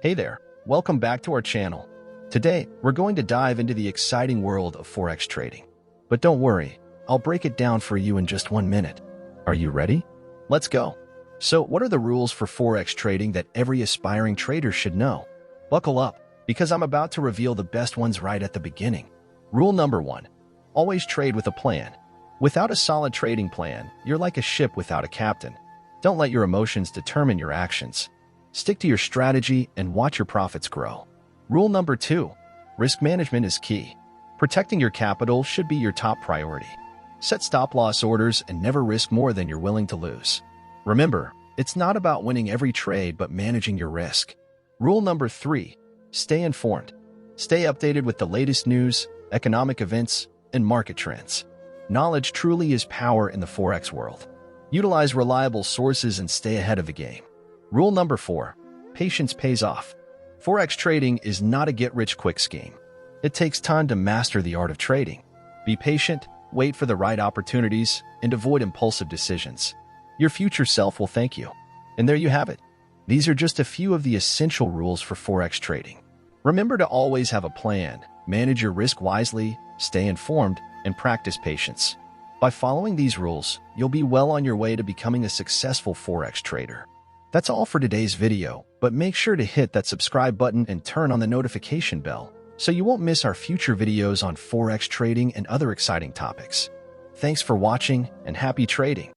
Hey there, welcome back to our channel. Today, we're going to dive into the exciting world of Forex trading. But don't worry, I'll break it down for you in just 1 minute. Are you ready? Let's go. So, what are the rules for Forex trading that every aspiring trader should know? Buckle up, because I'm about to reveal the best ones right at the beginning. Rule number 1. Always trade with a plan. Without a solid trading plan, you're like a ship without a captain. Don't let your emotions determine your actions. Stick to your strategy and watch your profits grow. Rule number 2. Risk management is key. Protecting your capital should be your top priority. Set stop-loss orders and never risk more than you're willing to lose. Remember, it's not about winning every trade but managing your risk. Rule number 3. Stay informed. Stay updated with the latest news, economic events, and market trends. Knowledge truly is power in the Forex world. Utilize reliable sources and stay ahead of the game. Rule number 4. Patience pays off. Forex trading is not a get-rich-quick scheme. It takes time to master the art of trading. Be patient, wait for the right opportunities, and avoid impulsive decisions. Your future self will thank you. And there you have it. These are just a few of the essential rules for Forex trading. Remember to always have a plan, manage your risk wisely, stay informed, and practice patience. By following these rules, you'll be well on your way to becoming a successful Forex trader. That's all for today's video, but make sure to hit that subscribe button and turn on the notification bell so you won't miss our future videos on Forex trading and other exciting topics. Thanks for watching and happy trading!